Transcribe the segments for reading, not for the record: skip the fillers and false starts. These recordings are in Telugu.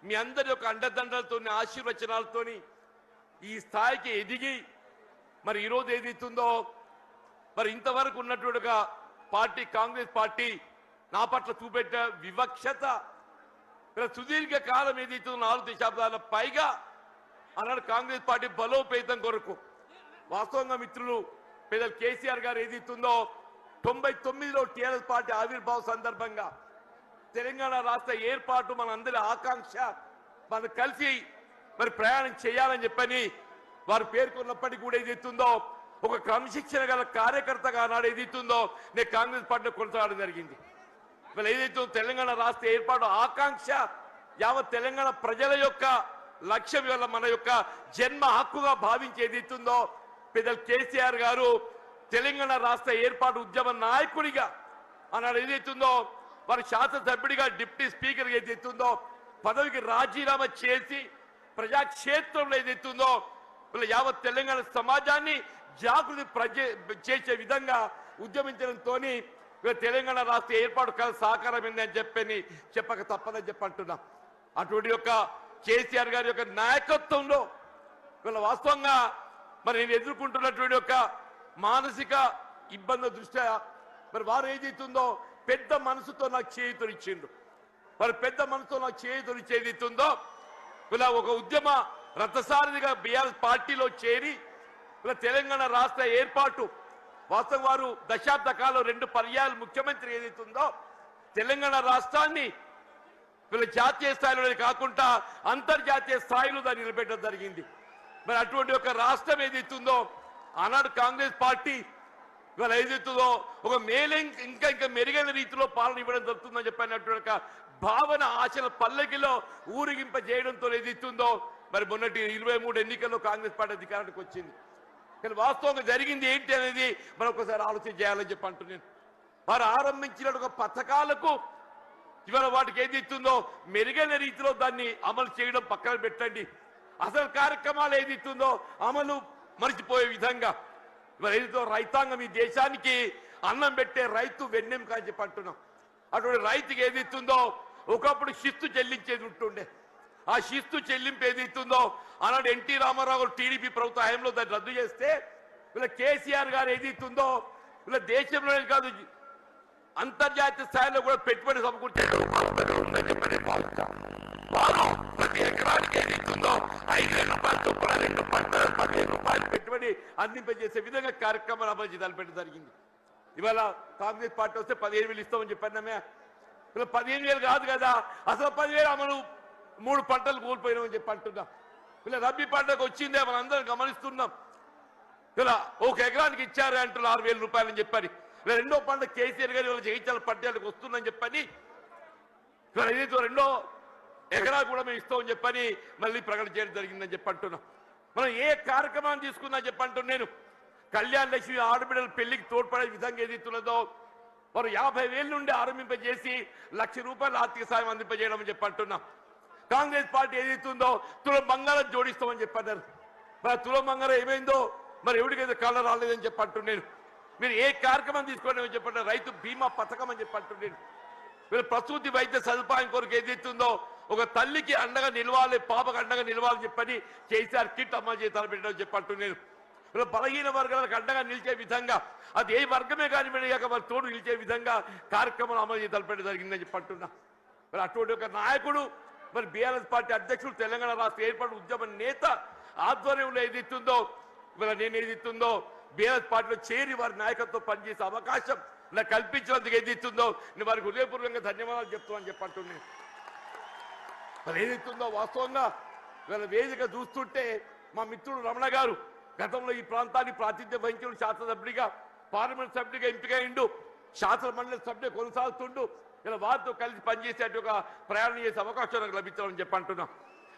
మీ అందరి యొక్క అండదండలతో ఆశీర్వచనాలతో ఈ స్థాయికి ఎదిగి మరి ఈరోజు ఏదైతుందో మరి ఇంతవరకు ఉన్నటువంటి పార్టీ కాంగ్రెస్ పార్టీ నా పట్ల చూపెట్టిన వివక్షత సుదీర్ఘ కాలం ఏదైతుందో 4 దశాబ్దాల పైగా అన్నాడు కాంగ్రెస్ పార్టీ బలోపేతం కొరకు వాస్తవంగా మిత్రులు పెద్దలు కేసీఆర్ గారు ఏదైతుందో 99లో టీఆర్ఎస్ పార్టీ ఆవిర్భావ సందర్భంగా తెలంగాణ రాష్ట్ర ఏర్పాటు మనందరి ఆకాంక్ష మనం కలిసి మరి ప్రయాణం చేయాలని చెప్పని వారు పేర్కొన్నప్పటికీ కూడా ఏదైతుందో ఒక క్రమశిక్షణ గల కార్యకర్తగా నాడు ఏదైతుందో నేను కాంగ్రెస్ పార్టీలో కొనసాగడం జరిగింది. మరి ఏదైతే తెలంగాణ రాష్ట్ర ఏర్పాటు ఆకాంక్ష యావత్ తెలంగాణ ప్రజల యొక్క లక్ష్యం వల్ల మన యొక్క జన్మ హక్కుగా భావించి ఏదైతుందో పెద్దలు కేసీఆర్ గారు తెలంగాణ రాష్ట్ర ఏర్పాటు ఉద్యమ నాయకుడిగా అన్నాడు ఏదైతుందో వారి శాసనసభ్యుడిగా డిప్యూటీ స్పీకర్ ఏదైతుందో పదవికి రాజీనామా చేసి ప్రజాక్షేత్రంలో ఏదైతుందో యావత్ తెలంగాణ సమాజాన్ని జాగృతి చేసే విధంగా ఉద్యమించడంతో తెలంగాణ రాష్ట్ర ఏర్పాటు కల సహకారమైంది అని చెప్పక తప్పదని చెప్పంటున్నా. అటువంటి యొక్క కేసీఆర్ గారి యొక్క నాయకత్వంలో వీళ్ళ వాస్తవంగా మరి నేను ఎదుర్కొంటున్నటువంటి యొక్క మానసిక ఇబ్బందుల దృష్ట్యా మరి వారు ఏదైతుందో పెద్ద మనసుతో నాకు చేయూతనిచ్చిండు. వారు పెద్ద మనసుతో నాకు చేయూతనిచ్చి ఏదైతుందో ఇలా ఒక ఉద్యమ రథసారథిగా బీఆర్ఎస్ పార్టీలో చేరి ఇలా తెలంగాణ రాష్ట్ర ఏర్పాటు వాస్తవం వారు దశాబ్ద కాలం 2 పర్యాయాలు ముఖ్యమంత్రి ఏదైతుందో తెలంగాణ రాష్ట్రాన్ని వీళ్ళ జాతీయ స్థాయిలో కాకుండా అంతర్జాతీయ స్థాయిలో దాన్ని నిలబెట్టడం జరిగింది. మరి అటువంటి ఒక రాష్ట్రం ఏదైతుందో ఆనాడు కాంగ్రెస్ పార్టీ ఇవాళ ఏదైతుందో ఒక ఇంకా మెరుగైన రీతిలో పాలన ఇవ్వడం జరుగుతుందని చెప్పినటువంటి భావన ఆశల పల్లకిలో ఊరిగింప చేయడంతో ఏదైతుందో మరి మొన్నటి 23 ఎన్నికల్లో కాంగ్రెస్ పార్టీ అధికారానికి వచ్చింది. కానీ వాస్తవంగా జరిగింది ఏంటి అనేది మనం ఒకసారి ఆలోచన చేయాలని చెప్పి అంటున్నాను. వారు ఆరంభించిన పథకాలకు ఇవాళ వాటికి ఏదైతుందో మెరుగైన రీతిలో దాన్ని అమలు చేయడం పక్కన పెట్టండి. అసలు కార్యక్రమాలు ఏదైతుందో అమలు మరిచిపోయే విధంగా ఇవాళ ఏదైతే రైతాంగం ఈ దేశానికి అన్నం పెట్టే రైతు వెన్నెం కాని చెప్పి అంటున్నాం. అటువంటి రైతుకి ఏదైతుందో ఒకప్పుడు శిస్తు చెల్లించేది ఉంటుండే. ఆ శిస్తు చెల్లింపు ఏదైతుందో ఆనాడు ఎన్టీ రామారావు టీడీపీ ప్రభుత్వ హయాంలో దాన్ని రద్దు చేస్తే వీళ్ళ కేసీఆర్ గారు ఏదైతుందో వీళ్ళ దేశంలోనే కాదు అంతర్జాతీయ స్థాయిలో కూడా పెట్టుబడి సమకూర్చే పెట్టుబడి అందింపజేసే విధంగా కార్యక్రమాలు అమలు చేయాలి జరిగింది. ఇవాళ కాంగ్రెస్ పార్టీ వస్తే 15,000 ఇస్తామని చెప్పామే. ఇలా 15,000 కాదు కదా, అసలు 10,000 అమలు 3 పంటలు కోల్పోయినామని చెప్పి అంటున్నాం. ఇలా రబీ పంటకు వచ్చిందే మనం అందరం గమనిస్తున్నాం. ఇలా 1 ఎకరానికి ఇచ్చారు అంటున్నారు 6,000 రూపాయలని చెప్పని. ఇలా 2వ పంట కేసీఆర్ గారి వాళ్ళు జయించాల పట్టేళ్ళకి వస్తుందని చెప్పని ఇలా ఏదైతే 2వ ఎకరా కూడా మేము ఇస్తామని చెప్పని మళ్ళీ ప్రకటన చేయడం జరిగిందని చెప్పి అంటున్నాం. మనం ఏ కార్యక్రమాన్ని తీసుకున్నా చెప్పంటున్నాను నేను. కళ్యాణ లక్ష్మి ఆడబిడ్డల పెళ్లికి తోడ్పడే విధంగా ఏదైతున్నదో వారు 50,000 నుండి ఆరంభింపజేసి 1,00,000 రూపాయల ఆర్థిక సాయం అందింపజేయడం అని చెప్పంటున్నాం. కాంగ్రెస్ పార్టీ ఏదైతుందో తులం బంగారం జోడిస్తామని చెప్పన్నారు. మరి తులం బంగారం ఏమైందో మరి ఎవరికైతే కాళ్ళ రాలేదని చెప్పంటున్నాను. మీరు ఏ కార్యక్రమం తీసుకోండి చెప్పండి. రైతు బీమా పథకం అని చెప్పంటున్నాను. మీరు ప్రసూతి వైద్య సదుపాయం కొరకు ఏదైతుందో ఒక తల్లికి అండగా నిలవాలి, పాపకు అండగా నిలవాలని చెప్పని కేసీఆర్ కిట్ అమలు చేసి తలపెట్టడం చెప్పంటున్నాను. ఇలా బలహీన వర్గాలకు అండగా నిలిచే విధంగా అది ఏ వర్గమే కానీ వెళ్ళాక వారి తోడు నిలిచే విధంగా కార్యక్రమాలు అమలు చేసి తలపెట్టడం జరిగిందని చెప్పంటున్నా. మరి అటువంటి ఒక నాయకుడు మరి బీఆర్ఎస్ పార్టీ అధ్యక్షుడు తెలంగాణ రాష్ట్ర ఏర్పాటు ఉద్యమ నేత ఆధ్వర్యంలో ఏదైతుందో ఇవాళ నేను ఏదైతుందో బీఆర్ఎస్ పార్టీలో చేరి వారి నాయకత్వం పనిచేసే అవకాశం నాకు కల్పించినందుకు ఏదైతుందో నేను వారికి హృదయపూర్వకంగా ధన్యవాదాలు చెప్తామని చెప్పంటున్నాను. మరి ఏదైతుందో వాస్తవంగా వీళ్ళ వేదిక చూస్తుంటే మా మిత్రుడు రమణ గారు గతంలో ఈ ప్రాంతాన్ని ప్రాతినిధ్యం వహించిన శాసనసభ్యుడిగా పార్లమెంట్ సభ్యుడిగా ఎంపికైండు, శాసన మండలి సభ్యుడు కొనసాగుతుండు. ఇలా వారితో కలిసి పనిచేసేట ఒక ప్రయాణం చేసే అవకాశం నాకు లభించాలని చెప్పంటున్నాం.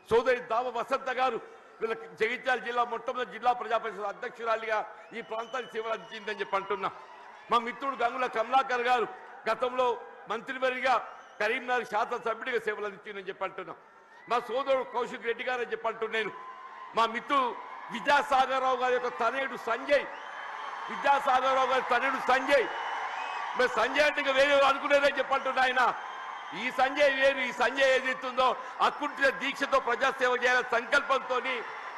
సోదరి దావ వసంత గారు వీళ్ళ జగిత్యాల జిల్లా మొట్టమొదటి జిల్లా ప్రజా పరిషత్ అధ్యక్షురాలిగా ఈ ప్రాంతానికి సేవలు అందించిందని చెప్పంటున్నాం. మా మిత్రుడు గంగుల కమలాకర్ గారు గతంలో మంత్రివర్గిగా కరీంనగర్ శాసనసభ్యుడిగా సేవలు అందించిందని చెప్పంటున్నాం. మా సోదరుడు కౌశిక్ రెడ్డి గారు అని చెప్పంటున్నాను. మా మిత్రుడు విద్యాసాగరరావు గారి యొక్క తనయుడు సంజయ్, విద్యాసాగరరావు గారి తనయుడు సంజయ్. మరి సంజయ్ అంటే ఇంకా వేరే అనుకునేదని చెప్పంటున్నా. ఆయన ఈ సంజయ్ వేరు. ఈ సంజయ్ ఏదైతుందో అకుంఠిత దీక్షతో ప్రజాసేవ చేయాలనే సంకల్పంతో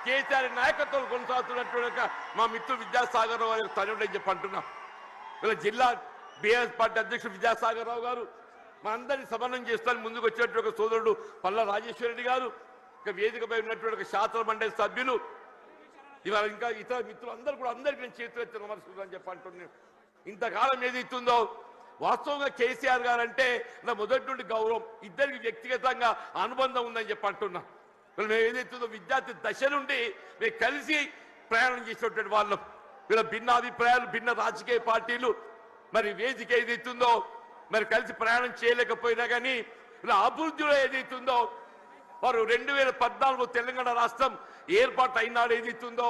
కేసీఆర్ నాయకత్వం కొనసాగుతున్నట్టు మా మిత్రుడు విద్యాసాగర్ రావు గారు తనుడని చెప్పి అంటున్నాం. ఇలా జిల్లా బీఆర్ఎస్ పార్టీ అధ్యక్షుడు విద్యాసాగర్ రావు గారు మనందరినీ సమన్వయం చేస్తానికి ముందుకు వచ్చినట్టు ఒక సోదరుడు పల్లా రాజేశ్వరరెడ్డి గారు, ఇక వేదికపై ఉన్నటువంటి శాసన మండలి సభ్యులు, ఇవాళ ఇంకా ఇతర మిత్రులు అందరూ కూడా అందరికీ నేను చేతులు ఎత్తి నమస్కరిస్తానని చెప్పి అంటున్నాను. ఇంతకాలం ఏదైతుందో వాస్తవంగా కేసీఆర్ గారు అంటే నా మొదటి నుండి గౌరవం, ఇద్దరికి వ్యక్తిగతంగా అనుబంధం ఉందని చెప్పి అంటున్నా. మేము ఏదైతుందో విద్యార్థి దశ నుండి మేము కలిసి ప్రయాణం చేసినటువంటి వాళ్ళం. వీళ్ళ భిన్న అభిప్రాయాలు, భిన్న రాజకీయ పార్టీలు, మరి వేదిక ఏదైతుందో మరి కలిసి ప్రయాణం చేయలేకపోయినా కానీ ఇలా అభివృద్ధిలో ఏదైతుందో వారు 2014 తెలంగాణ రాష్ట్రం ఏర్పాటు అయినాడు ఏదైతుందో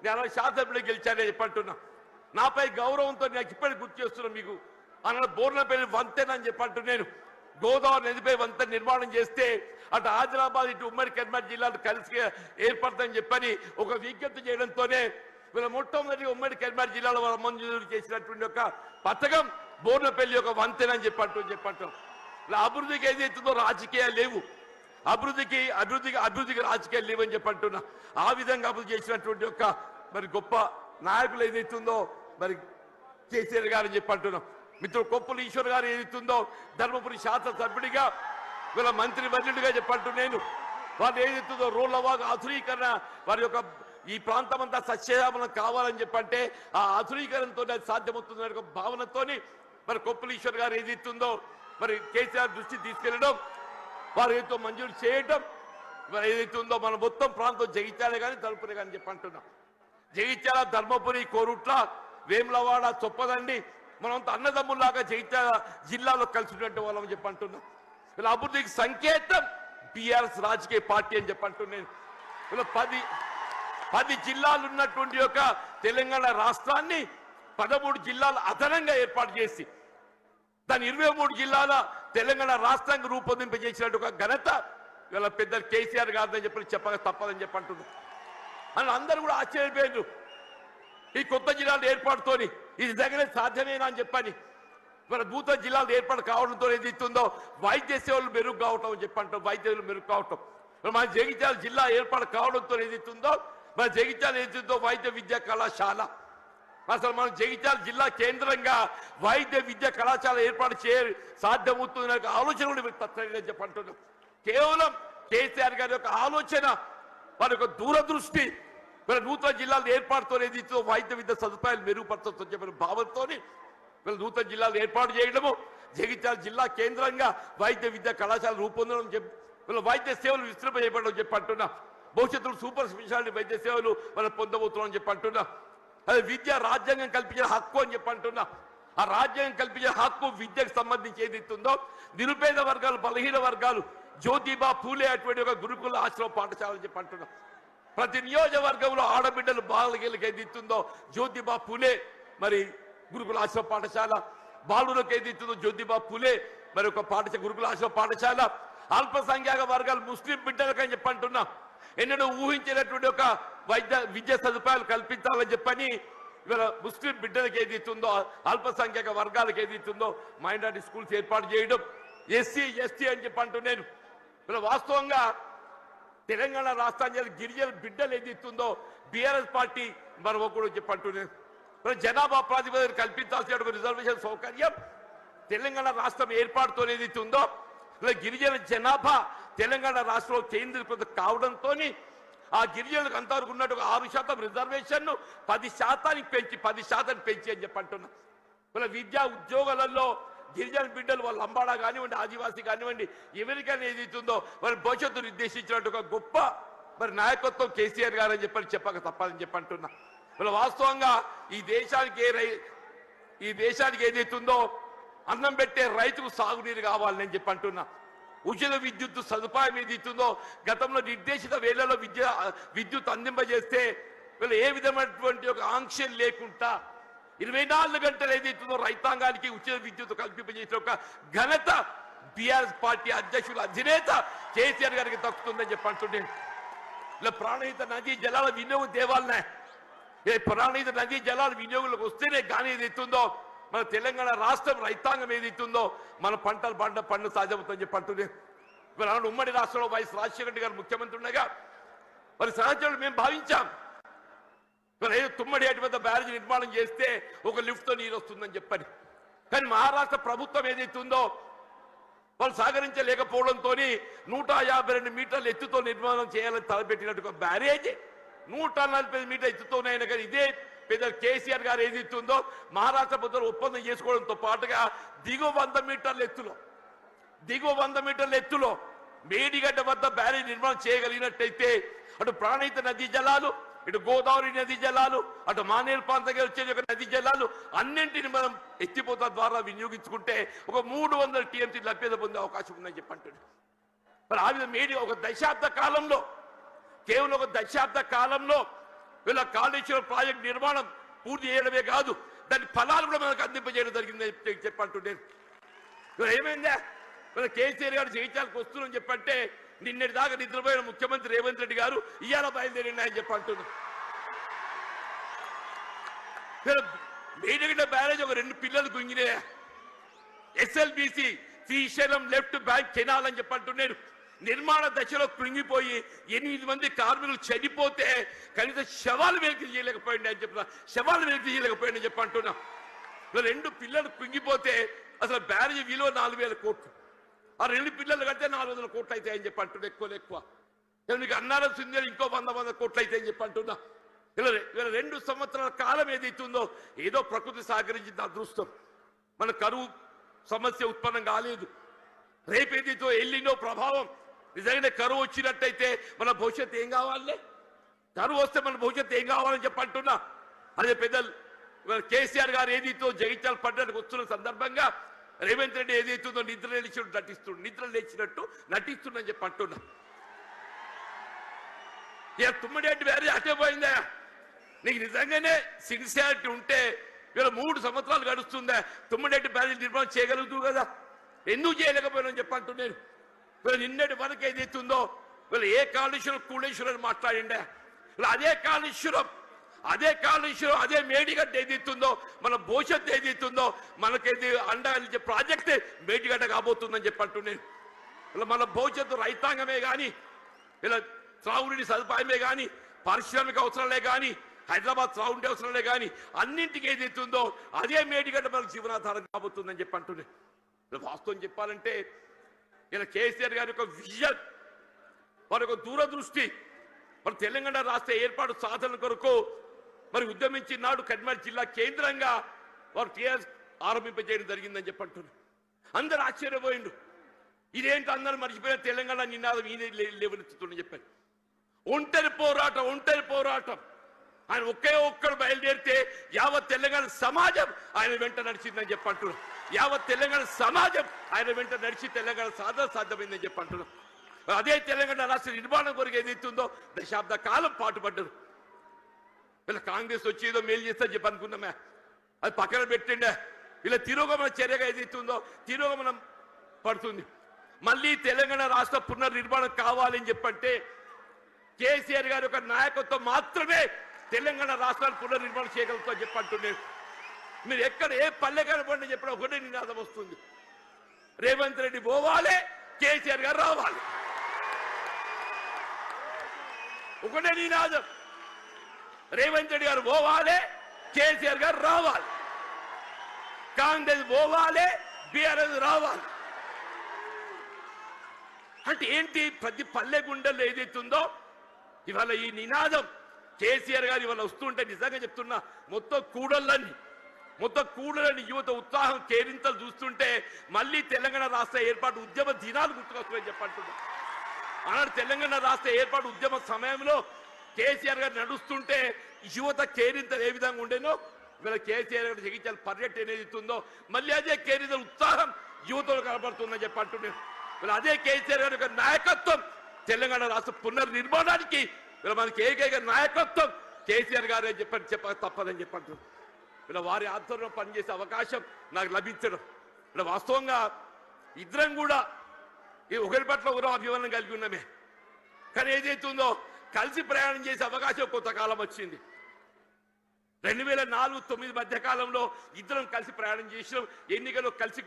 నేను శాసనసభ్యులు గెలిచానని చెప్పంటున్నా. నాపై గౌరవంతో నాకు ఇప్పటికి గుర్తు చేస్తున్నాను మీకు. అన్న బోర్నపల్లి వంతెనని చెప్పంటూ నేను గోదావరి నదిపై వంతెన నిర్మాణం చేస్తే అటు ఆదిలాబాద్ ఇటు ఉమ్మడి కరీంనగర్ జిల్లాలు కలిసి ఏర్పడతాయని చెప్పని ఒక విజ్ఞప్తి చేయడంతోనే వీళ్ళ మొట్టమొదటి ఉమ్మడి కరీంనగర్ జిల్లాలో మంజూరు చేసినటువంటి ఒక పథకం బోర్నపల్లి ఒక వంతెన అని చెప్పంటాం. ఇలా అభివృద్ధికి ఏదైతుందో రాజకీయాలు లేవు, అభివృద్ధికి రాజకీయాలు లేవని చెప్పంటున్నా. ఆ విధంగా అభివృద్ధి చేసినటువంటి ఒక మరి గొప్ప నాయకులు ఏదైతుందో మరి కేసీఆర్ గారు అని చెప్పంటున్నాం. మిత్రుడు కొప్పుల ఈశ్వర్ గారు ఏదైతుందో ధర్మపురి శాసనసభ్యుడిగా వీళ్ళ మంత్రి వర్యుడిగా చెప్పంటూ నేను వాళ్ళు ఏదైతుందో రోళ్లవాగు ఆధునీకరణ వారి యొక్క ఈ ప్రాంతం అంతా సస్యశ్యామలం కావాలని చెప్పంటే ఆ ఆధునీకరణతో అది సాధ్యమవుతుందనే ఒక భావనతోని మరి కొప్పుల ఈశ్వర్ గారు ఏదైతుందో మరి కేసీఆర్ దృష్టి తీసుకెళ్లడం, వారు ఏదైతే మంజూరు చేయటం, మరి ఏదైతే ఉందో మన మొత్తం ప్రాంతం జగిత్యాల కానీ తలుపులే కానీ చెప్పంటున్నాం. జగిత్యాల, ధర్మపురి, కోరుట్ల, వేములవాడ, చొప్పదండి మనంతా అన్నదమ్ముల్లాగా జగిత్యాల జిల్లాలో కలిసినటువంటి వాళ్ళని చెప్పంటున్నాం. ఇలా అభివృద్ధికి సంకేతం బీఆర్ఎస్ రాజకీయ పార్టీ అని చెప్పంటున్నాను. ఇలా 10 జిల్లాలు ఉన్నటువంటి ఒక తెలంగాణ రాష్ట్రాన్ని 13 జిల్లాలు అదనంగా ఏర్పాటు చేసి దాని 23 జిల్లాల తెలంగాణ రాష్ట్రానికి రూపొందింపజేసినట్టు ఒక ఘనత ఇలా పెద్ద కేసీఆర్ గారిని చెప్పక తప్పదని చెప్పంటున్నాం. అని అందరూ కూడా ఆశ్చర్యపోయారు ఈ కొత్త జిల్లాల ఏర్పాటుతోని. ఇది దగ్గరే సాధ్యమేనా అని చెప్పని మన నూతన జిల్లాలు ఏర్పాటు కావడంతో ఏదైతుందో వైద్య సేవలు మెరుగు కావటం అని చెప్పంటాం. వైద్య సేవలు మెరుగు కావటం మన జగిత్యాల జిల్లా ఏర్పాటు కావడంతో ఏదైతుందో మన జగిత్యాల ఏదైతుందో వైద్య విద్యా కళాశాల, అసలు మనం జగిత్యాల జిల్లా కేంద్రంగా వైద్య విద్యా కళాశాల ఏర్పాటు సాధ్యమవుతుందనే ఆలోచన కూడా మీరు తప్పని చెప్పంటున్నాం. కేవలం కేసీఆర్ గారి యొక్క ఆలోచన, వారి యొక్క దూరదృష్టి, మరి నూతన జిల్లాలు ఏర్పాటుతో ఏదైతే వైద్య విద్య సదుపాయాలు మెరుగుపరచవచ్చు చెప్పిన భావంతో వీళ్ళు నూతన జిల్లాలు ఏర్పాటు చేయడము, జగిత్యాల జిల్లా కేంద్రంగా వైద్య విద్యా కళాశాల రూపొందడం, వీళ్ళ వైద్య సేవలు విస్తృంపజేయబడడం చెప్పంటున్నా. భవిష్యత్తులో సూపర్ స్పెషాలిటీ వైద్య సేవలు మనం పొందబోతున్నాం చెప్పంటున్నా. అది విద్య రాజ్యాంగం కల్పించిన హక్కు అని చెప్పంటున్నా. ఆ రాజ్యాంగం కల్పించిన హక్కు విద్యకు సంబంధించి ఏదైతుందో నిరుపేద వర్గాలు, బలహీన వర్గాలు, జ్యోతిబా పూలే అటువంటి ఒక గురుకుల ఆశ్రమ పాఠశాల అని చెప్పంటున్నా. ప్రతి నియోజకవర్గంలో ఆడబిడ్డలు బాలకి ఏదైతుందో జ్యోతిబా పూలే మరి గురుకుల ఆశ్రమ పాఠశాల, బాలులకు ఏదైతుందో జ్యోతిబా పూలే మరి ఒక పాఠశాల గురుకుల ఆశ్రమ పాఠశాల, అల్పసంఖ్యాక వర్గాలు ముస్లిం బిడ్డలకు అని చెప్పంటున్నా. ఎన్నడూ ఊహించినటువంటి ఒక విద్యా సదుపాయాలు కల్పించాలని చెప్పని ఇవాళ ముస్లిం బిడ్డలకు ఏదైతుందో అల్పసంఖ్యాక వర్గాలకు ఏదైతుందో మైనారిటీ స్కూల్స్ ఏర్పాటు చేయడం, ఎస్సీ ఎస్టీ అని చెప్పంటూ నేను ఇలా వాస్తవంగా తెలంగాణ రాష్ట్రానికి గిరిజన బిడ్డలు ఏదైతుందో బీఆర్ఎస్ పార్టీ మనం కూడా చెప్పంటూ నేను జనాభా ప్రాతిపదికన కల్పించాల్సిన రిజర్వేషన్ సౌకర్యం తెలంగాణ రాష్ట్రం ఏర్పాటుతో ఏదైతుందో ఇలా గిరిజన జనాభా తెలంగాణ రాష్ట్రంలో కేంద్రీకృతం కావడంతో ఆ గిరిజనులకు అంతవరకు ఉన్నట్టు 6% రిజర్వేషన్ 10% పెంచి అని చెప్పంటున్నా. ఇలా విద్యా ఉద్యోగాలలో గిరిజన బిడ్డలు వాళ్ళ లంబాడా కానివ్వండి, ఆదివాసీ కానివ్వండి, ఎవరికైనా ఏదైతుందో వారి భవిష్యత్తు నిర్దేశించినట్టు ఒక గొప్ప మరి నాయకత్వం కేసీఆర్ గారు అని చెప్పక తప్పదని చెప్పంటున్నా. ఇలా వాస్తవంగా ఈ దేశానికి ఏదైతుందో అన్నం పెట్టే రైతుకు సాగునీరు కావాలని చెప్పంటున్నా. ఉచిత విద్యుత్ సదుపాయం ఏదైతుందో గతంలో నిర్దేశిత వేళలో విద్యుత్ అందింపజేస్తే వీళ్ళు ఏ విధమైనటువంటి ఒక ఆంక్షలు లేకుండా 24 గంటలు ఏదైతుందో రైతాంగానికి ఉచిత విద్యుత్ కల్పింపజేసిన ఒక ఘనత బీఆర్ఎస్ పార్టీ అధ్యక్షుల అధినేత కేసీఆర్ గారికి దక్కుతుందని చెప్పంటుండే. ఇలా ప్రాణహిత నదీ జలాల వినియోగం తేవాలనే, ప్రాణహిత నదీ జలాల వినియోగంలోకి వస్తేనే కానీ ఏదైతుందో మన తెలంగాణ రాష్ట్రం రైతాంగం ఏదైతుందో మన పంటలు పండు సాధ్యమవుతుందని చెప్పి అంటుంది. మరి ఉమ్మడి రాష్ట్రంలో వైఎస్ రాజశేఖర రెడ్డి గారు ముఖ్యమంత్రి ఉండగా మరి సహచరులు మేము భావించాం మరి తుమ్మడి ఏటి వద్ద బ్యారేజ్ నిర్మాణం చేస్తే ఒక లిఫ్ట్తో నీరు వస్తుందని చెప్పని. కానీ మహారాష్ట్ర ప్రభుత్వం ఏదైతుందో వాళ్ళు సహకరించలేకపోవడంతో 152 మీటర్ల ఎత్తుతో నిర్మాణం చేయాలని తలపెట్టినట్టు బ్యారేజ్ 145 మీటర్ల ఎత్తుతో ఉన్నాయని. కానీ ఇదే పెద్ద కేసీఆర్ గారు ఏదైతుందో మహారాష్ట్ర ప్రభుత్వం ఒప్పందం చేసుకోవడంతో పాటుగా దిగువ 100 మీటర్ల ఎత్తులో మేడిగడ్డ వద్ద బ్యారేజ్ నిర్మాణం చేయగలిగినట్టయితే అటు ప్రాణహిత నదీ జలాలు, ఇటు గోదావరి నదీ జలాలు, అటు మానేరు ప్రాంతంగా వచ్చే నదీ జలాలు అన్నింటిని మనం ఎత్తిపోత ద్వారా వినియోగించుకుంటే ఒక 300 టీఎంసీ లభ్యత పొందే అవకాశం ఉందని చెప్పంటాడు. మరి ఆ విధంగా మేడి ఒక దశాబ్ద కాలంలో కేవలం ఒక దశాబ్ద కాలంలో వీళ్ళ కాళేశ్వరం ప్రాజెక్ట్ నిర్మాణం పూర్తి చేయడమే కాదు దాని ఫలాలు కూడా మనకు అందింపజేయడం జరిగిందని చెప్పంటుండే. ఏమైందా మన కేసీఆర్ గారు జయించాలకు వస్తున్నారని చెప్పంటే నిన్నటి దాకా నిద్రపోయిన ముఖ్యమంత్రి రేవంత్ రెడ్డి గారు ఇవాళ బయలుదేరిండి అని చెప్పంటున్నారు. మేడిగడ్డ బ్యారేజ్ ఒక 2 పిల్లలు గుంగినే SLBC Srisailam left bank canal అని చెప్పంటున్నాడు. నిర్మాణ దశలో కృంగిపోయి 8 మంది కార్మికులు చనిపోతే కనీసం శవాలు వెలికి చేయలేకపోయింది అని చెప్తున్నా. శవాలు వెలికి చేయలేకపోయింది అని చెప్పంటున్నా. 2 పిల్లలు కృంగిపోతే అసలు బ్యారేజ్ విలువ 4000 కోట్లు. ఆ 2 పిల్లలు కడితే 400 కోట్లు అయితే అని చెప్పి అంటున్నా. ఎక్కువ మీకు అన్నారం సింధేలు ఇంకో 100 కోట్లు అయితే అని చెప్పి అంటున్నా. ఇలా 2 సంవత్సరాల కాలం ఏదైతుందో ఏదో ప్రకృతి సహకరించింది అదృష్టం. మన కరువు సమస్య ఉత్పన్నం కాలేదు. రేపేదైతో ఎల్లినో ప్రభావం నిజంగానే కరువు వచ్చినట్టయితే మన భవిష్యత్తు ఏం కావాలి? కరువు వస్తే మన భవిష్యత్తు ఏం కావాలని చెప్పి అంటున్నా. అదే పెద్దలు కేసీఆర్ గారు ఏదైతే జగిత్యాల పట్టణానికి వస్తున్న సందర్భంగా రేవంత్ రెడ్డి ఏదైతుందో నిద్ర లేచినట్టు నటిస్తుందని చెప్పి అంటున్నా. ఇక తుమ్మడేటి వేరే అటే పోయిందా? నీకు నిజంగానే సిన్సియారిటీ ఉంటే వీళ్ళ 3 సంవత్సరాలు గడుస్తుందా తుమ్మడేటి బ్యారేజ్ నిర్మాణం చేయగలుగుతూ కదా? ఎందుకు చేయలేకపోయినా చెప్పి అంటున్నాను. వీళ్ళు నిన్నటి వరకు ఏదైతుందో వీళ్ళు ఏ కాళేశ్వరం కూళేశ్వరం మాట్లాడిండే అదే కాళేశ్వరం అదే మేడిగడ్డ ఏదైతుందో మన భవిష్యత్తు ఏదైతుందో మనకేది అండ ప్రాజెక్ట్ మేడిగడ్డ కాబోతుందని చెప్పి అంటున్నాను. ఇలా మన భవిష్యత్తు రైతాంగమే కానీ ఇలా త్రాగునీటి సదుపాయమే కానీ పారిశ్రామిక అవసరాలే కానీ హైదరాబాద్ త్రాగుండే అవసరాలే కానీ అన్నింటికి ఏదైతుందో అదే మేడిగడ్డ మనకు జీవనాధారం కాబోతుందని చెప్పి అంటున్నాను. వాస్తవం చెప్పాలంటే ఇలా కేసీఆర్ గారి యొక్క విజన్ వారి యొక్క దూరదృష్టి మరి తెలంగాణ రాష్ట్ర ఏర్పాటు సాధన కొరకు మరి ఉద్యమించిన నాడు కరీంనగర్ జిల్లా కేంద్రంగా వారు టీఆర్ఎస్ ఆరంభింపజేయడం జరిగిందని చెప్పి అంటున్నారు. అందరూ ఆశ్చర్యపోయిండు. ఇదేంటి అందరూ మర్చిపోయిన తెలంగాణ నినాదం ఈయన లేవనెత్తుతుందని చెప్పారు. ఒంటరి పోరాటం ఆయన ఒక్కడు బయలుదేరితే యావత్ తెలంగాణ సమాజం ఆయన వెంట నడిచిందని చెప్పి అంటున్నారు. యావత్ తెలంగాణ సమాజం ఆయన వెంట నడిచి తెలంగాణ సాధన సాధ్యమైందని చెప్పి అంటున్నారు. అదే తెలంగాణ రాష్ట్ర నిర్మాణం కొరకు ఏదైతుందో దశాబ్ద కాలం పాటుపడ్డారు. వీళ్ళ కాంగ్రెస్ వచ్చి ఏదో మేలు చేస్తా చెప్పి అనుకున్నామే, అది పక్కన పెట్టిండే. వీళ్ళ తిరోగమన చర్యగా ఏదైతుందో తిరోగమనం పడుతుంది. మళ్ళీ తెలంగాణ రాష్ట్ర పునర్నిర్మాణం కావాలని చెప్పంటే కేసీఆర్ గారి యొక్క నాయకత్వం మాత్రమే తెలంగాణ రాష్ట్రాన్ని పునర్నిర్మాణం చేయగలుగుతా చెప్పంటున్నారు. మీరు ఎక్కడ ఏ పల్లె కనపడిన చెప్పిన ఒకటే నినాదం వస్తుంది, రేవంత్ రెడ్డి పోవాలి, కేసీఆర్ గారు రావాలి. ఒకటే నినాదం, రేవంత్ రెడ్డి గారు పోవాలి, కేసీఆర్ గారు రావాలి. కాంగ్రెస్ పోవాలి, బీఆర్ఎస్ రావాలి. అంటే ఏంటి? ప్రతి పల్లె గుండెల్లో ఏదైతుందో ఇవాళ ఈ నినాదం కేసీఆర్ గారు ఇవాళ వస్తుంటే నిజంగా చెప్తున్నా మొత్తం కూడలని యువత ఉత్సాహం కేరింతలు చూస్తుంటే మళ్ళీ తెలంగాణ రాష్ట్ర ఏర్పాటు ఉద్యమ దినాలు గుర్తుకొస్తాయని చెప్పంటున్నా. ఆనాడు తెలంగాణ రాష్ట్ర ఏర్పాటు ఉద్యమ సమయంలో కేసీఆర్ గారు నడుస్తుంటే యువత కేరింతలు ఏ విధంగా ఉండేనో ఇవాళ కేసీఆర్ గారు జగిత్యాల పర్యటన ఏదైతుందో మళ్ళీ అదే కేరింతల ఉత్సాహం యువతలో కనబడుతుందని చెప్పంటున్నాను. ఇలా అదే కేసీఆర్ గారి యొక్క నాయకత్వం తెలంగాణ రాష్ట్ర పునర్నిర్మాణానికి ఇలా మనకి ఏకైక నాయకత్వం కేసీఆర్ గారే చెప్పక తప్పదని చెప్పంటున్నారు. ఇలా వారి ఆధ్వర్యంలో పనిచేసే అవకాశం నాకు లభించడం ఇలా వాస్తవంగా ఇద్దరం కూడా ఈ ఒకరి పట్ల ఒకరో అభిమానం కలిగి ఉన్నామే. కానీ ఏదైతుందో కలిసి ప్రయాణం చేసే అవకాశం కొంతకాలం వచ్చింది. 2004-9 మధ్య కాలంలో ఇద్దరం కలిసి ప్రయాణం చేసినాం, ఎన్నికల్లో కలిసి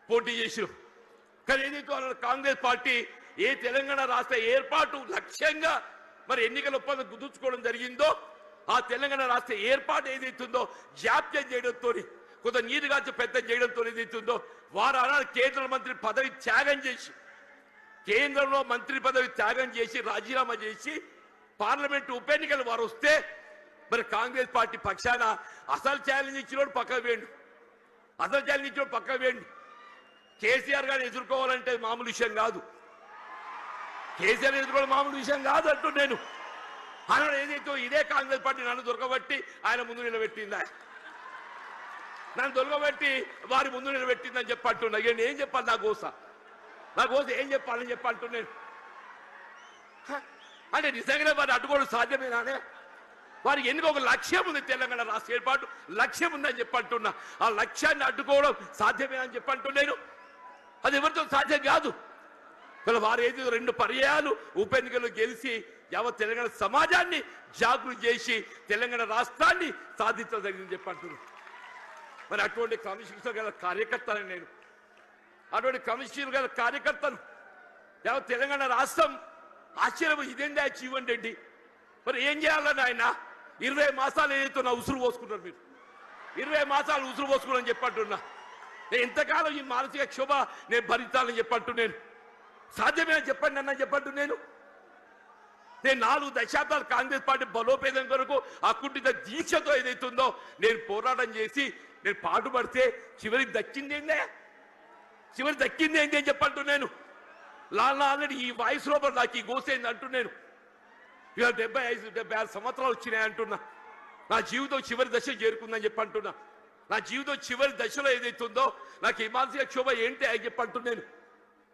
పోటీ చేసినాం. కానీ ఏదైతే కాంగ్రెస్ పార్టీ ఏ తెలంగాణ రాష్ట్ర ఏర్పాటు లక్ష్యంగా మరి ఎన్నికల ఒప్పందం కుదుర్చుకోవడం జరిగిందో, ఆ తెలంగాణ రాష్ట్ర ఏర్పాటు ఏదైతుందో జాప్యం చేయడంతో, కొంత నీరుగాచి పెద్ద చేయడంతో ఏదైతుందో వారు అనాడు కేంద్ర మంత్రి పదవి త్యాగం చేసి, కేంద్రంలో మంత్రి పదవి త్యాగం చేసి రాజీనామా చేసి పార్లమెంటు ఉప ఎన్నికలు వారు వస్తే మరి కాంగ్రెస్ పార్టీ పక్షాన అసలు ఛాలెంజ్ ఇచ్చినోడు పక్కకు వేయండి, అసలు ఛాలెంజ్ ఇచ్చినోడు పక్కకు వేయండి. కేసీఆర్ గారిని ఎదుర్కోవాలంటే మామూలు విషయం కాదు, కేసీఆర్ ఎదుర్కోవడం మామూలు విషయం కాదు అంటూ నేను అన్నాడు. ఏదైతే ఇదే కాంగ్రెస్ పార్టీ నన్ను దొరకబట్టి ఆయన ముందు నిలబెట్టిందా, నన్ను దొరకబెట్టి వారి ముందు నిలబెట్టిందని చెప్పి అంటున్నా. ఇక ఏం చెప్పాలి, నా కోసం ఏం చెప్పాలని చెప్పి అంటున్నాను. అంటే నిజంగానే వారిని అడ్డుకోవడం సాధ్యమేనానే? వారికి ఎందుకు ఒక లక్ష్యం ఉంది, తెలంగాణ రాష్ట్ర ఏర్పాటు లక్ష్యం ఉందని చెప్పి అంటున్నా. ఆ లక్ష్యాన్ని అడ్డుకోవడం సాధ్యమే అని చెప్పి అంటున్నాను. అది ఎవరితో సాధ్యం కాదు. వారు ఏదో 2 పర్యాయాలు ఉప ఎన్నికల్లో గెలిచి యావత్ తెలంగాణ సమాజాన్ని జాగృతి చేసి తెలంగాణ రాష్ట్రాన్ని సాధించదగిందని చెప్పి అంటున్నాను. మరి అటువంటి కమిషన్ గల కార్యకర్తను నేను, అటువంటి కమిషన్ గల కార్యకర్తను యావత్ తెలంగాణ రాష్ట్రం ఆశ్చర్యం, ఇదేంటి జీవన్ రెడ్డి మరి ఏం చేయాలని ఆయన 20 మాసాలు ఏదైతే నా ఉసురు పోసుకున్నారు, మీరు 20 మాసాలు ఉసురు పోసుకున్నారని చెప్పంటున్నా. నేను ఎంతకాలం ఈ మానసిక క్షోభ నేను భరించాలని చెప్పంటు నేను సాధ్యమే అని చెప్పండి అన్న చెప్పంటు నేను 4 దశాబ్దాలు కాంగ్రెస్ పార్టీ బలోపేతం కొరకు అకుంఠిత దీక్షతో ఏదైతుందో నేను పోరాటం చేసి నేను పాటుపడితే చివరికి దక్కింది ఏంటి అని చెప్పంటు నేను. ఆల్రెడీ ఈ వాయిస్ లోపల నాకు ఈ గోసైంది అంటూ నేను. ఇక 75-76 సంవత్సరాలు వచ్చినాయి అంటున్నా. నా జీవితం చివరి దశ చేరుకుందని చెప్పి అంటున్నా. నా జీవితం చివరి దశలో ఏదైతుందో నాకు ఈ మానసిక క్షోభ ఏంటి అని చెప్పి అంటున్నాను.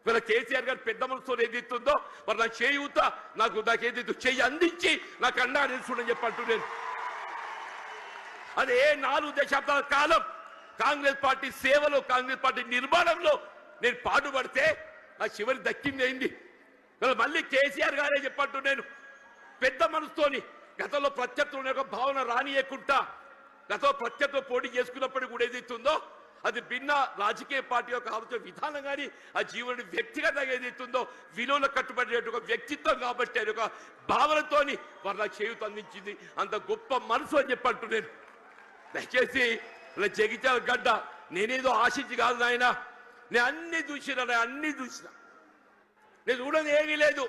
ఇవాళ కేసీఆర్ గారు పెద్ద మనసుతో ఏదైతుందో మరి నా చేయూత నాకు ఏదైతే చెయ్యి అందించి నాకు అండా నిలుచుండని చెప్పి అంటున్నాను. అదే 4 దశాబ్దాల కాలం కాంగ్రెస్ పార్టీ సేవలో, కాంగ్రెస్ పార్టీ నిర్మాణంలో నేను పాటుపడితే నా చివరి దక్కింది అయింది. మళ్ళీ కేసీఆర్ గారే చెప్పంటూ నేను పెద్ద మనసుతోని గతంలో ప్రత్యర్థులు ఒక భావన రానియకుండా గతంలో ప్రత్యర్థులు పోటీ చేసుకున్నప్పటికీ కూడా ఏదైతుందో అది భిన్న రాజకీయ పార్టీ యొక్క ఆలోచన విధానం కానీ ఆ జీవన వ్యక్తిగతంగా ఏదైతుందో విలువలు కట్టుబడే ఒక వ్యక్తిత్వం కాబట్టి అది ఒక భావనతోని వారు నాకు చేయూత అందించింది. అంత గొప్ప మనసు అని చెప్పంటూ నేను దయచేసి ఇలా జగిత్యాల గడ్డ నేనేదో ఆశించి కాదు నాయన, నేను అన్ని చూసిన నేను చూడని ఏమీ లేదు.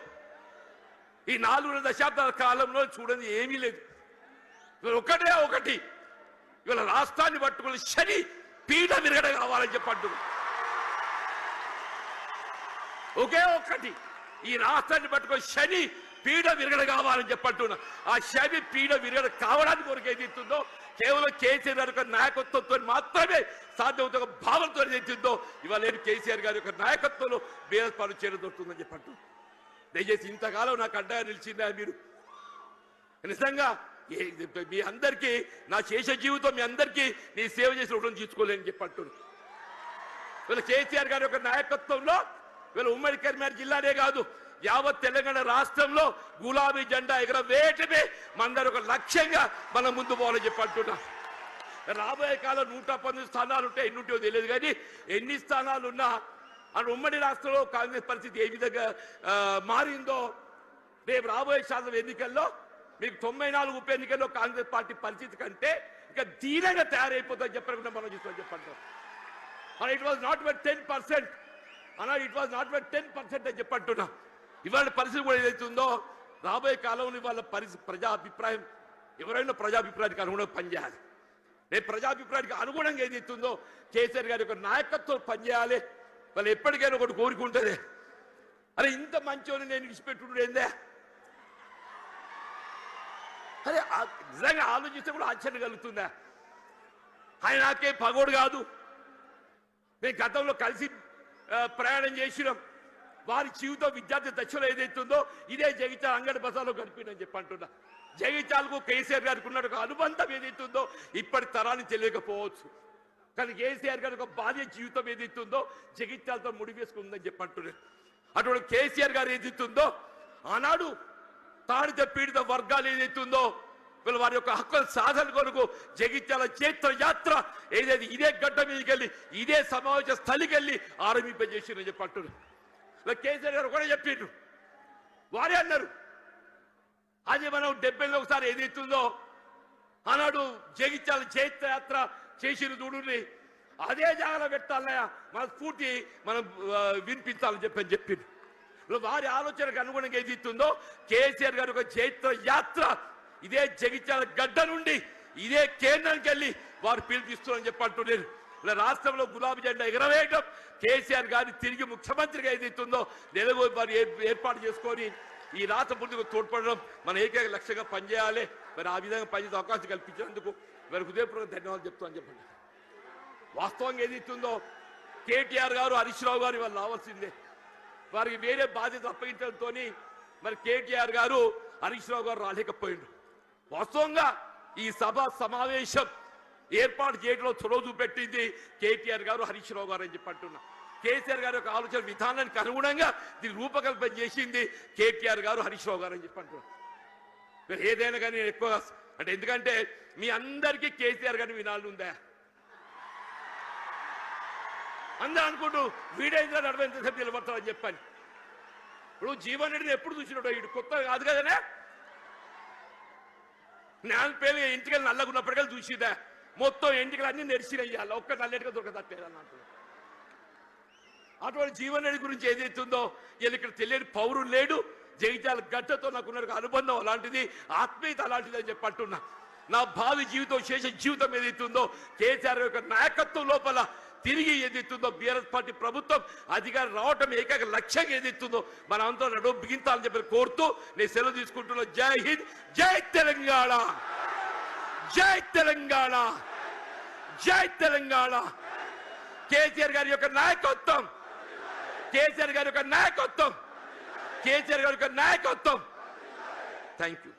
ఈ 4 దశాబ్దాల కాలంలో చూడని ఏమీ లేదు. ఒకటి ఇవాళ రాష్ట్రాన్ని పట్టుకుని శని పీఠ విరగడ కావాలని చెప్పంటు ఒకే ఒక్కటి ఈ రాష్ట్రాన్ని పట్టుకొని శని పీఠ విరగడ కావాలని చెప్పంటున్నా. ఆ శని పీఠ విరగడ కావడానికి కొరకు ఏదైతుందో కేవలం కేసీఆర్ గారి యొక్క నాయకత్వంతో మాత్రమే సాధ్యమవుతున్న భావంతో ఏదైతుందో ఇవాళ నేను కేసీఆర్ గారి యొక్క నాయకత్వంలో బీఆర్ఎస్ పార్టీ చేరదొరుకుతుందని చెప్పంటు. దయచేసి ఇంతకాలం నాకు అడ్డగా నిలిచిందా మీరు? నిజంగా మీ అందరికీ నా శేష జీవితం మీ అందరికీ నీ సేవ చేసి రుణం తీసుకోలేని చెప్పంటున్నాను. వీళ్ళ కేసీఆర్ గారి యొక్క నాయకత్వంలో వీళ్ళ ఉమ్మడి కరీంనగర్ జిల్లానే కాదు యావత్ తెలంగాణ రాష్ట్రంలో గులాబీ జెండా ఎగరవేయటమే మనందరూ ఒక లక్ష్యంగా మనం ముందు పోవాలని చెప్పంటున్నా. రాబోయే కాలం 119 స్థానాలు ఉంటాయి, ఎన్ని ఉంటాయో తెలియదు కానీ ఎన్ని స్థానాలు ఉన్నా అని ఉమ్మడి రాష్ట్రంలో కాంగ్రెస్ పరిస్థితి ఏ విధంగా మారిందో రేపు రాబోయే శాతం ఎన్నికల్లో మీకు 94 ఉప ఎన్నికల్లో కాంగ్రెస్ పార్టీ పరిస్థితి కంటే ఇక దీనంగా తయారైపోతుందని చెప్పకుండా మనం చూస్తామని చెప్పంటాం. అలా ఇట్ వాజ్ నాట్ బట్ 10% అలా ఇట్ వాజ్ నాట్ బట్ 10% అని చెప్పంటున్నా. ఇవాళ పరిస్థితి కూడా ఏదైతుందో రాబోయే కాలంలో ఇవాళ ప్రజాభిప్రాయం ఎవరైనా ప్రజాభిప్రాయానికి అనుగుణంగా పనిచేయాలి. రేపు ప్రజాభిప్రాయానికి అనుగుణంగా ఏదైతుందో కేసీఆర్ గారి యొక్క నాయకత్వం పనిచేయాలి. వాళ్ళు ఎప్పటికైనా ఒకటి కోరుకుంటుంది, అరే ఇంత మంచోని నేను విడిచిపెట్టుడు ఏందే, అరే నిజంగా ఆలోచిస్తే కూడా ఆశ్చర్యం కలుగుతుందా? ఆయన నాకే పగోడు కాదు, మేము గతంలో కలిసి ప్రయాణం చేసినాం. వారి జీవితం విద్యార్థి దశలో ఏదైతుందో ఇదే జగిత్యాల అంగడి బజార్లో గడిపినని చెప్పి అంటున్నా. జగిత్యాలకు కేసీఆర్ గారికి ఉన్న ఒక అనుబంధం ఏదైతుందో ఇప్పటి తరాన్ని తెలియకపోవచ్చు, కానీ కేసీఆర్ గారి ఒక బాల్య జీవితం ఏదైతుందో జగిత్యాలతో ముడివేసుకుందని చెప్పి అంటున్నారు. అటువంటి కేసీఆర్ గారు ఏదైతుందో ఆనాడు తాడిత పీడిత వర్గాలు ఏదైతుందో వీళ్ళు వారి యొక్క హక్కుల సాధన కొరకు జగిత్యాల చైత్ర యాత్ర ఏదైతే ఇదే గడ్డ మీదకి వెళ్ళి ఇదే సమావేశ స్థలికి వెళ్ళి ఆరంభింపజేసిందని చెప్పి అంటున్నారు. కేసీఆర్ గారు కూడా చెప్పిండ్రు, వారే అన్నారు అది మనం 70లో ఒకసారి ఏదైతుందో ఆనాడు జగిత్యాల చైత్ర యాత్ర చేసిన చూడుని అదే జాగాలో పెట్టాలన్నయ్య, మన స్ఫూర్తి మనం వినిపించాలని చెప్పిండ్రు. వారి ఆలోచనకు అనుగుణంగా ఏదైతుందో కేసీఆర్ గారు ఒక చైత్ర యాత్ర ఇదే జగిత్యాల గడ్డ నుండి ఇదే కేంద్రానికి వెళ్ళి వారు పిలిపిస్తున్నారని చెప్పి అంటున్నారు. ఇలా రాష్ట్రంలో గులాబీ జెండా ఎగరవేయడం, కేసీఆర్ గారిని తిరిగి ముఖ్యమంత్రిగా ఏదైతుందో నెలగొని వారు ఏర్పాటు చేసుకొని ఈ రాష్ట్ర పూర్తిగా తోడ్పడడం మన ఏకైక లక్ష్యంగా పనిచేయాలి. మరి ఆ విధంగా పనిచేసే అవకాశం కల్పించినందుకు మరి హృదయపూర్వక ధన్యవాదాలు చెప్తామని చెప్పండి. వాస్తవంగా ఏదైతుందో కేటీఆర్ గారు హరీష్ రావు గారు వాళ్ళు రావాల్సిందే, వారికి వేరే బాధ్యత అప్పగించడంతో మరి కేటీఆర్ గారు హరీష్ రావు గారు రాలేకపోయిండ్రు. వాస్తవంగా ఈ సభ సమావేశం ఏర్పాటు చేయడంలో చొరవ చూపెట్టింది కేటీఆర్ గారు హరీష్ రావు గారు అని చెప్పి అంటున్నా. కేసీఆర్ గారి యొక్క ఆలోచన విధానానికి అనుగుణంగా దీన్ని రూపకల్పన చేసింది కేటీఆర్ గారు హరీష్ రావు గారు అని చెప్పి అంటున్నారు. మీరు ఏదైనా కానీ నేను ఎక్కువ అంటే ఎందుకంటే మీ అందరికీ కేసీఆర్ గారిని వినాలని ఉందా? అందరూ అనుకుంటూ వీడైందా నడవేంతసేపు నిలబడతారని చెప్పాను. ఇప్పుడు జీవన్ రెడ్డిని ఎప్పుడు చూసినాడు, ఇటు కొత్త కాదు కదనే. నేను పేరు ఇంటికి నల్లగున్నప్పటికీ చూసిదా మొత్తం ఎంటికలు అన్ని నెరిసినయ్యాలి, ఒక్క నల్లెటిగా దొరకదట్లేదని అంటున్నాడు. అటువంటి జీవన్ రెడ్డి గురించి ఏదైతుందో వీళ్ళు ఇక్కడ తెలియని పౌరులు లేడు. జగిత్యాల గడ్డతో నాకున్న అనుబంధం అలాంటిది, ఆత్మీయత అలాంటిది అని చెప్పి అంటున్నా. నా భావి జీవితం శేష జీవితం ఏదైతుందో కేసీఆర్ యొక్క నాయకత్వం లోపల తిరిగి ఏదైతుందో బీఆర్ఎస్ పార్టీ ప్రభుత్వం అధికారం రావటం ఏకైక లక్ష్యంగా ఏదైతుందో మన అంతా నడువు బిగించాలని చెప్పి కోరుతూ నేను సెలవు తీసుకుంటున్నా. జై హింద్, జై తెలంగాణ, జై తెలంగాణ, జై తెలంగాణ. కేసీఆర్ గారి యొక్క నాయకత్వం, కేసీఆర్ గారి యొక్క నాయకత్వం, కేసీఆర్ గారి యొక్క నాయకత్వం. Thank you.